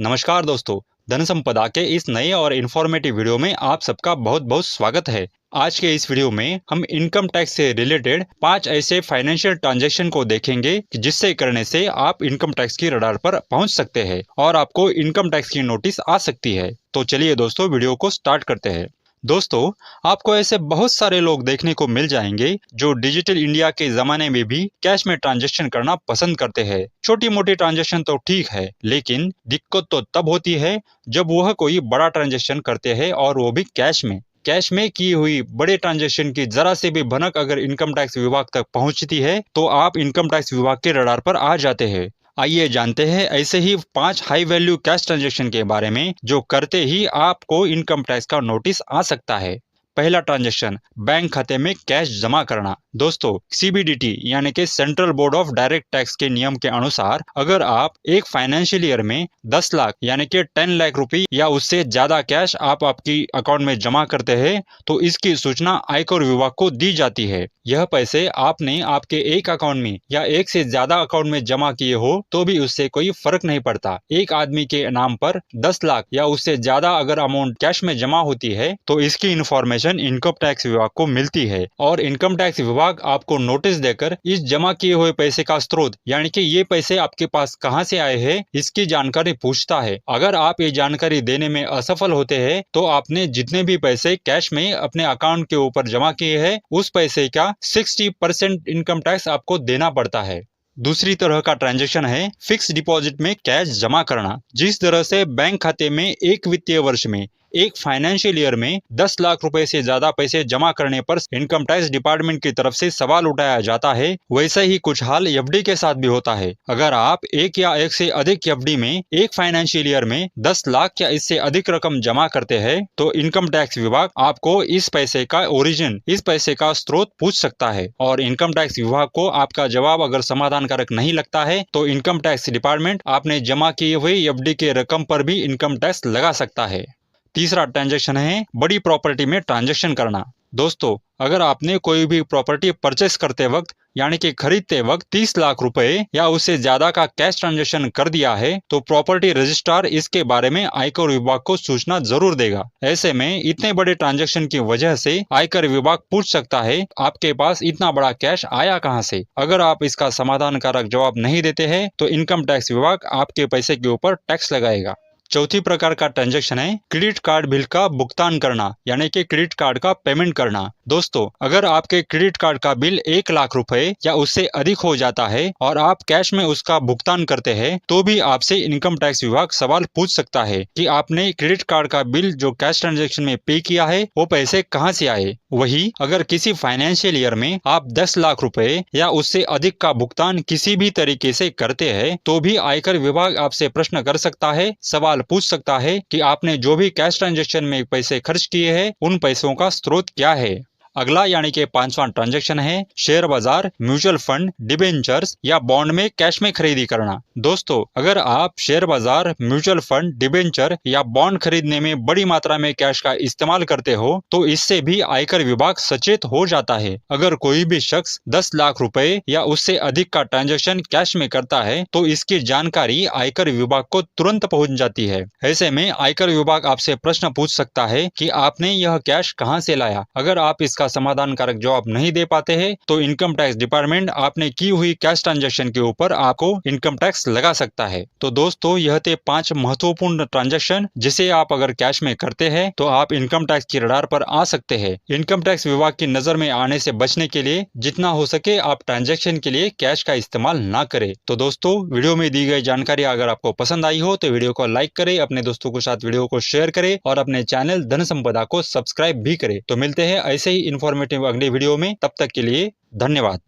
नमस्कार दोस्तों, धन संपदा के इस नए और इन्फॉर्मेटिव वीडियो में आप सबका बहुत बहुत स्वागत है। आज के इस वीडियो में हम इनकम टैक्स से रिलेटेड 5 ऐसे फाइनेंशियल ट्रांजैक्शन को देखेंगे कि जिससे करने से आप इनकम टैक्स की रडार पर पहुंच सकते हैं और आपको इनकम टैक्स की नोटिस आ सकती है। तो चलिए दोस्तों, वीडियो को स्टार्ट करते हैं। दोस्तों, आपको ऐसे बहुत सारे लोग देखने को मिल जाएंगे जो डिजिटल इंडिया के जमाने में भी कैश में ट्रांजैक्शन करना पसंद करते हैं। छोटी मोटी ट्रांजैक्शन तो ठीक है, लेकिन दिक्कत तो तब होती है जब वह कोई बड़ा ट्रांजैक्शन करते हैं और वो भी कैश में की हुई बड़े ट्रांजैक्शन की जरा से भी भनक अगर इनकम टैक्स विभाग तक पहुंचती है तो आप इनकम टैक्स विभाग के रडार पर आ जाते हैं। आइए जानते हैं ऐसे ही 5 हाई वैल्यू कैश ट्रांजैक्शन के बारे में जो करते ही आपको इनकम टैक्स का नोटिस आ सकता है। पहला ट्रांजैक्शन, बैंक खाते में कैश जमा करना। दोस्तों, सीबीडीटी यानी कि central board of direct tax के नियम के अनुसार अगर आप एक फाइनेंशियल ईयर में 10 लाख यानी कि 10 लाख रुपए या उससे ज्यादा कैश आप आपकी अकाउंट में जमा करते हैं तो इसकी सूचना आयकर विभाग को दी जाती है। यह पैसे आपने आपके एक अकाउंट में या एक से ज्यादा अकाउंट में जमा किए हो तो भी उससे कोई फर्क नहीं पड़ता। एक आदमी के नाम पर 10 लाख या उससे ज्यादा अगर अमाउंट कैश में जमा होती है तो इसकी इंफॉर्मेशन इनकम टैक्स विभाग को मिलती है और इनकम टैक्स विभाग आपको नोटिस देकर इस जमा किए हुए पैसे का स्रोत यानी कि ये पैसे आपके पास कहां से आए हैं इसकी जानकारी पूछता है। अगर आप ये जानकारी देने में असफल होते हैं तो आपने जितने भी पैसे कैश में अपने अकाउंट के ऊपर जमा किए हैं उस पैसे का 60% इनकम टैक्स आपको देना पड़ता है। दूसरी तरह का ट्रांजैक्शन है फिक्स डिपॉजिट में कैश जमा करना। जिस तरह से बैंक खाते में एक वित्तीय वर्ष में एक फाइनेंशियल ईयर में 10 लाख रुपए से ज्यादा पैसे जमा करने पर इनकम टैक्स डिपार्टमेंट की तरफ से सवाल उठाया जाता है, वैसे ही कुछ हाल एफडी के साथ भी होता है। अगर आप एक या एक से अधिक एफडी में एक फाइनेंशियल ईयर में 10 लाख या इससे अधिक रकम जमा करते हैं तो इनकम टैक्स विभाग आपको इस पैसे का ओरिजिन, इस पैसे का स्रोत पूछ सकता है और इनकम टैक्स विभाग को आपका जवाब अगर समाधान कारक नहीं लगता है तो इनकम टैक्स डिपार्टमेंट आपने जमा किए हुए एफडी के रकम पर भी इनकम टैक्स लगा सकता है। तीसरा ट्रांजैक्शन है बड़ी प्रॉपर्टी में ट्रांजैक्शन करना। दोस्तों, अगर आपने कोई भी प्रॉपर्टी परचेस करते वक्त यानी कि खरीदते वक्त 30 लाख रुपए या उससे ज्यादा का कैश ट्रांजैक्शन कर दिया है तो प्रॉपर्टी रजिस्ट्रार इसके बारे में आयकर विभाग को सूचना जरूर देगा। ऐसे में इतने बड़े ट्रांजैक्शन की वजह से आयकर विभाग पूछ सकता है आपके पास इतना बड़ा कैश आया कहां से। अगर आप इसका समाधान कारक जवाब नहीं देते हैं तो इनकम टैक्स विभाग आपके पैसे के ऊपर टैक्स लगाएगा। चौथी प्रकार का ट्रांजैक्शन है क्रेडिट कार्ड बिल का भुगतान करना यानी कि क्रेडिट कार्ड का पेमेंट करना। दोस्तों, अगर आपके क्रेडिट कार्ड का बिल 1 लाख रुपए या उससे अधिक हो जाता है और आप कैश में उसका भुगतान करते हैं तो भी आपसे इनकम टैक्स विभाग सवाल पूछ सकता है कि आपने क्रेडिट कार्ड का बिल जो कैश ट्रांजैक्शन में पे किया है वो पैसे कहां से आए। वही अगर किसी फाइनेंशियल ईयर में आप 10 लाख रुपए या उससे अधिक का भुगतान किसी भी तरीके से करते हैं तो भी आयकर विभाग आपसे प्रश्न कर सकता है, सवाल पूछ सकता है कि आपने जो भी कैश ट्रांजैक्शन में पैसे खर्च किए हैं उन पैसों का स्रोत क्या है। अगला यानी कि 5वां ट्रांजैक्शन है शेयर बाजार, म्यूचुअल फंड, डिबेंचर्स या बॉन्ड में कैश में खरीदी करना। दोस्तों, अगर आप शेयर बाजार, म्यूचुअल फंड, डिबेंचर या बॉन्ड खरीदने में बड़ी मात्रा में कैश का इस्तेमाल करते हो तो इससे भी आयकर विभाग सचेत हो जाता है। अगर कोई भी शख्स 10 लाख रुपए या उससे अधिक का ट्रांजैक्शन कैश में करता है तो इसकी जानकारी आयकर विभाग को तुरंत पहुंच जाती है। ऐसे में आयकर विभाग आपसे प्रश्न पूछ सकता है कि आपने यह कैश कहां से लाया। अगर आप इसका समाधान कारक जवाब नहीं दे पाते हैं तो इनकम टैक्स डिपार्टमेंट आपने की हुई कैश ट्रांजैक्शन के ऊपर आपको इनकम टैक्स लगा सकता है। तो दोस्तों, यह थे 5 महत्वपूर्ण ट्रांजैक्शन जिसे आप अगर कैश में करते हैं तो आप इनकम टैक्स की रडार पर आ सकते हैं। इनकम टैक्स विभाग की नजर में आने से बचने के लिए जितना हो सके आप ट्रांजैक्शन के लिए कैश का इस्तेमाल ना करें। तो दोस्तों, वीडियो में दी गई जानकारी अगर आपको पसंद आई हो तो वीडियो को लाइक करें, अपने दोस्तों के साथ वीडियो को शेयर करें और अपने चैनल धन संपदा को सब्सक्राइब भी करें। तो मिलते हैं ऐसे ही इन्फॉर्मेटिव अगले वीडियो में, तब तक के लिए धन्यवाद।